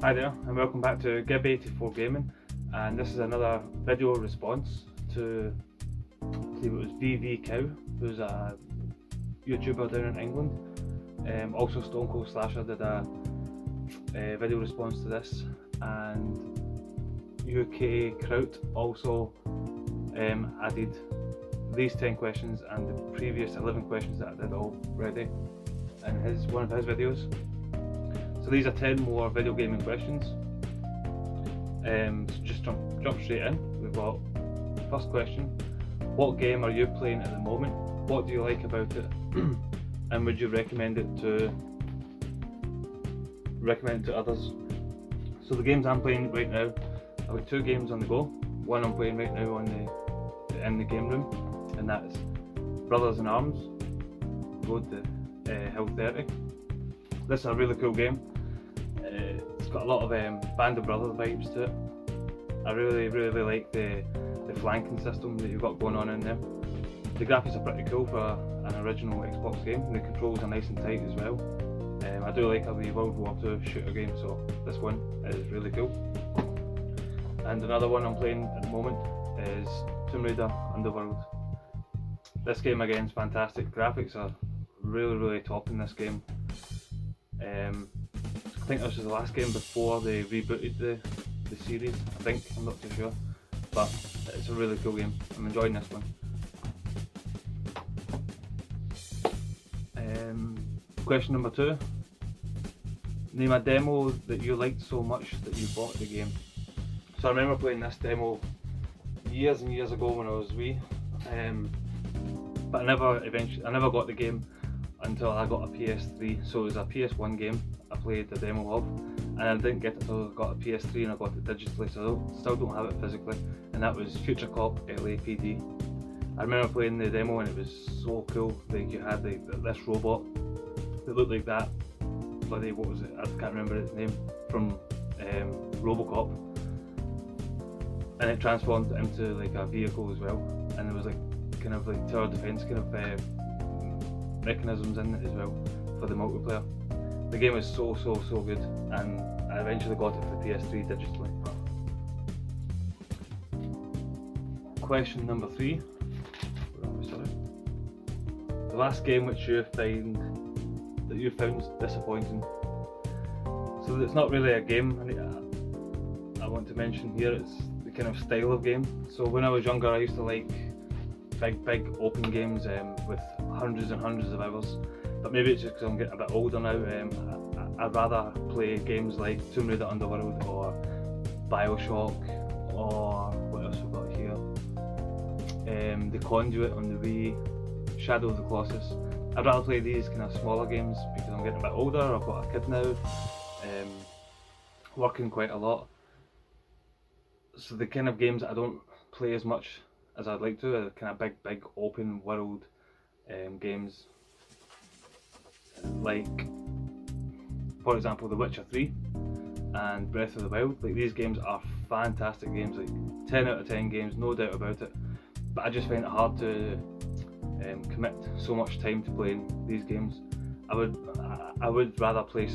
Hi there, and welcome back to Gib84 Gaming, and this is another video response to, I believe it was VV Cow, who's a YouTuber down in England. Also Stone Cold Slasher did a video response to this, and UK Kraut also added these 10 questions and the previous 11 questions that I did already in one of his videos. So these are 10 more video gaming questions. So just jump straight in. We've got first question: what game are you playing at the moment? What do you like about it? And would you recommend it to others? So the games I'm playing right now, I've got 2 games on the go. One I'm playing right now in the game room, and that's Brothers in Arms Road to Hill 30. This is a really cool game. It's got a lot of Band of Brothers vibes to it. I really like the flanking system that you've got going on in there. The graphics are pretty cool for an original Xbox game, and the controls are nice and tight as well. I do like a wee World War II shooter game, so this one is really cool. And another one I'm playing at the moment is Tomb Raider Underworld. This game again is fantastic. Graphics are really top in this game. I think this was the last game before they rebooted the series, I think, I'm not too sure, but it's a really cool game. I'm enjoying this one. Question number 2: name a demo that you liked so much that you bought the game. So I remember playing this demo years and years ago when I was wee, but I never got the game until I got a PS3. So it was a PS1 game I played the demo of, and I didn't get it until I got a PS3 and I got it digitally, so I still don't have it physically, and that was Future Cop LAPD. I remember playing the demo and it was so cool. Like, you had this robot that looked like that bloody, what was it, I can't remember its name, from Robocop, and it transformed into like a vehicle as well, and there was like kind of like tower defense kind of mechanisms in it as well for the multiplayer. The game is so good, and I eventually got it for the PS3 digitally. Question number 3. Where am I, sorry? The last game which you found disappointing. So it's not really a game I want to mention here, it's the kind of style of game. So when I was younger I used to like big open games with hundreds and hundreds of hours, but maybe it's just because I'm getting a bit older now. I'd rather play games like Tomb Raider Underworld or Bioshock, or what else we've got here, The Conduit on the Wii, Shadow of the Colossus. I'd rather play these kind of smaller games because I'm getting a bit older, I've got a kid now, working quite a lot. So the kind of games that I don't play as much as I'd like to are kind of big open world games, like for example The Witcher 3 and Breath of the Wild. Like, these games are fantastic games, like 10 out of 10 games, no doubt about it, but I just find it hard to commit so much time to playing these games. I would rather play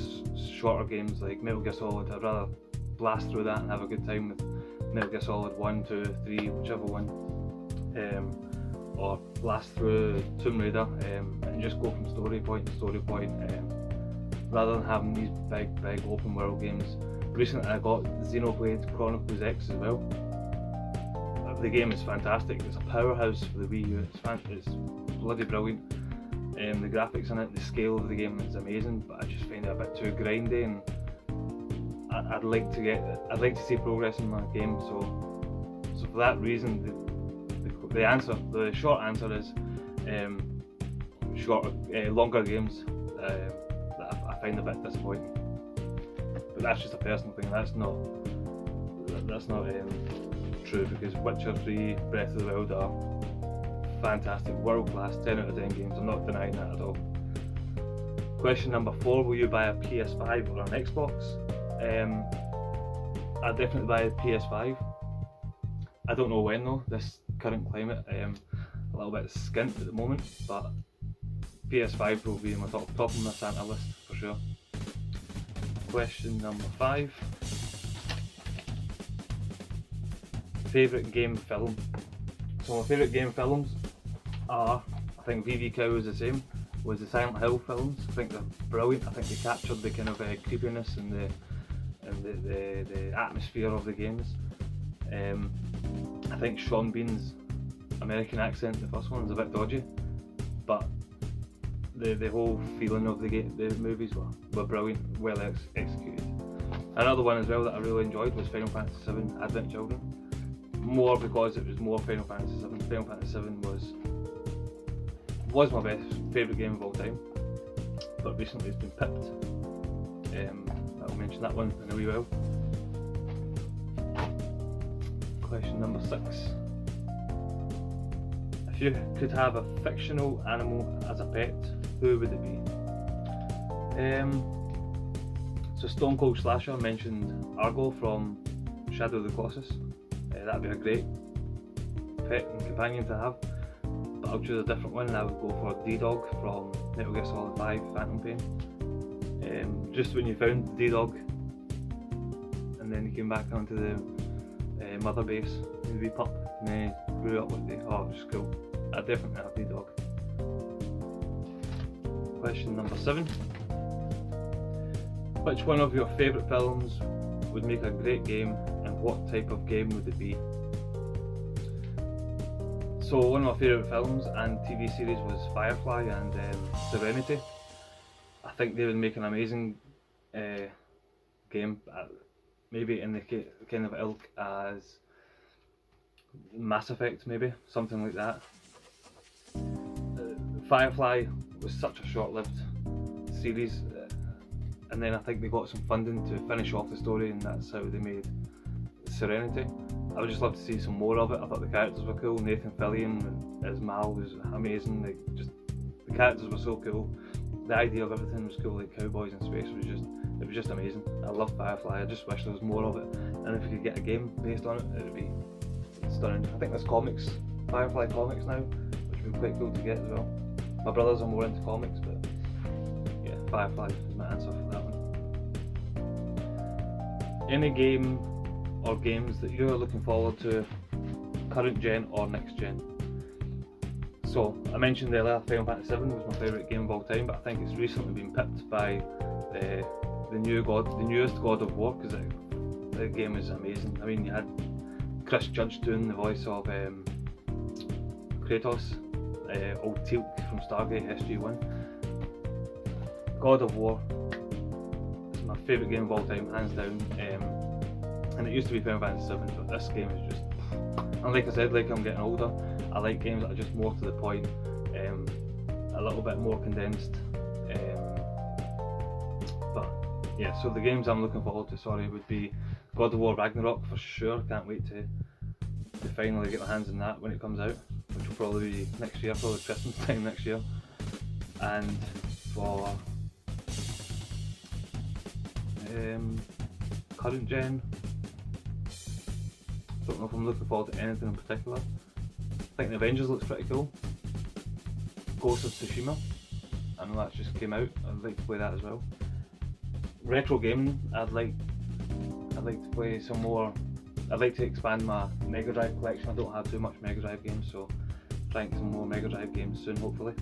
shorter games like Metal Gear Solid. I'd rather blast through that and have a good time with Metal Gear Solid 1, 2, 3, whichever one, or blast through Tomb Raider and just go from story point to story point, rather than having these big open world games. Recently I got Xenoblade Chronicles X as well. The game is fantastic, it's a powerhouse for the Wii U, it's bloody brilliant. The graphics in it, the scale of the game is amazing, but I just find it a bit too grindy, and I'd like to see progress in my game. So for that reason, the short answer is longer games that I find a bit disappointing. But that's just a personal thing. That's not true, because Witcher 3, Breath of the Wild are fantastic, world class, 10 out of 10 games. I'm not denying that at all. Question number 4: will you buy a PS5 or an Xbox? I'd definitely buy a PS5. I don't know when though, this current climate, a little bit skint at the moment, but PS5 will be in my top of my Santa list for sure. Question number 5. Favourite game film. So my favourite game films are, I think VV Cow was the same, was the Silent Hill films. I think they're brilliant. I think they captured the kind of creepiness and the atmosphere of the games. I think Sean Bean's American accent, the first one, is a bit dodgy, but the whole feeling of the movies were brilliant, well executed. Another one as well that I really enjoyed was Final Fantasy VII Advent Children, more because it was more Final Fantasy VII. Final Fantasy VII was my favourite game of all time, but recently it's been pipped. I'll mention that one in a wee while. Question number 6. If you could have a fictional animal as a pet, who would it be? So Stone Cold Slasher mentioned Argo from Shadow of the Colossus. That'd be a great pet and companion to have, but I'll choose a different one and I would go for D-Dog from Metal Gear Solid 5 Phantom Pain. Just when you found D-Dog and then you came back onto the mother base, the wee pup, and then grew up with you. Oh, it was cool. I'd definitely have D-Dog. Question number 7. Which one of your favourite films would make a great game, and what type of game would it be? So one of my favourite films and TV series was Firefly and Serenity. I think they would make an amazing game, maybe in the kind of ilk as Mass Effect, maybe, something like that. Firefly was such a short-lived series, and then I think they got some funding to finish off the story, and that's how they made Serenity. I would just love to see some more of it. I thought the characters were cool. Nathan Fillion as Mal was amazing. The characters were so cool. The idea of everything was cool, like cowboys in space it was just amazing. I love Firefly. I just wish there was more of it, and if we could get a game based on it, it would be stunning. I think there's comics, Firefly comics now, which would be quite cool to get as well. My brothers are more into comics, but yeah, Firefly is my answer for that one. Any game or games that you're looking forward to, current gen or next gen? So I mentioned earlier Final Fantasy VII was my favourite game of all time, but I think it's recently been pipped by the newest God of War, because the game is amazing. I mean, you had Chris Judge doing the voice of Kratos, old Teal'c from Stargate SG-1. God of War is my favourite game of all time, hands down. And it used to be Final Fantasy VII, but this game is just, and like I said, like I'm getting older, I like games that are just more to the point, a little bit more condensed. But yeah, so the games I'm looking forward to, would be God of War Ragnarok for sure. Can't wait to finally get my hands on that when it comes out, which will probably be next year, probably Christmas time next year. And for current gen, don't know if I'm looking forward to anything in particular. I think the Avengers looks pretty cool. Ghost of Tsushima, I know that just came out, I'd like to play that as well. Retro gaming, I'd like to play some more. I'd like to expand my Mega Drive collection. I don't have too much Mega Drive games, so trying some more Mega Drive games soon, hopefully.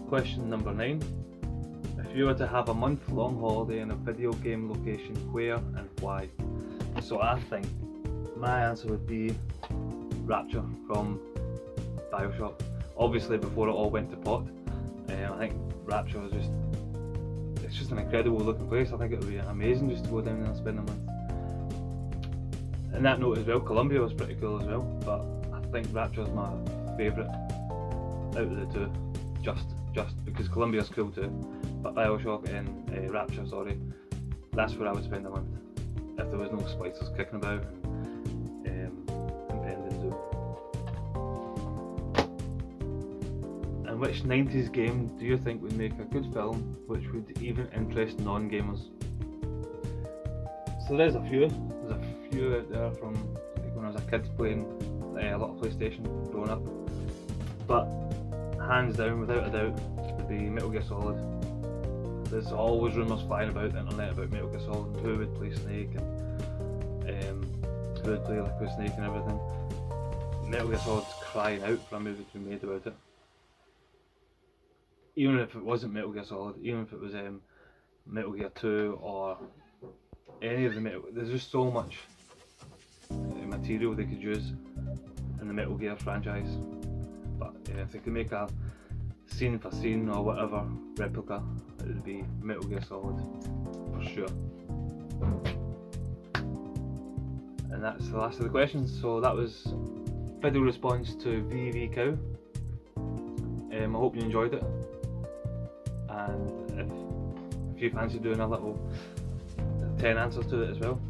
Question number 9. If you were to have a month-long holiday in a video game location, where and why? So I think my answer would be Rapture from Bioshock. Obviously before it all went to pot. I think Rapture was it's just an incredible looking place. I think it would be amazing just to go down there and spend a month. And that note as well, Columbia was pretty cool as well, but I think Rapture is my favourite out of the two, just because Columbia's cool too, but Bioshock and Rapture, that's where I would spend a month if there was no spiders kicking about and impending doom. And which 90s game do you think would make a good film which would even interest non-gamers? So there's a few out there from like when I was a kid playing a lot of PlayStation growing up, but hands down, without a doubt, would be Metal Gear Solid. there's always rumours flying about the internet about Metal Gear Solid and who would play Snake and who would play Liquid Snake and everything. Metal Gear Solid's crying out for a movie to be made about it. Even if it wasn't Metal Gear Solid, even if it was Metal Gear 2 or any of the Metal, there's just so much material they could use in the Metal Gear franchise. But if they could make a scene for scene or whatever replica, it would be Metal Gear Solid for sure. And that's the last of the questions. So that was video response to VV Cow. I hope you enjoyed it, and if you fancy doing a little 10 answers to it as well,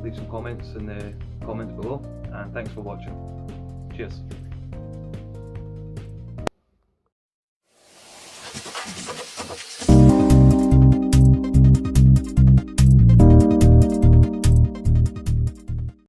leave some comments in the comments below, and thanks for watching. Cheers.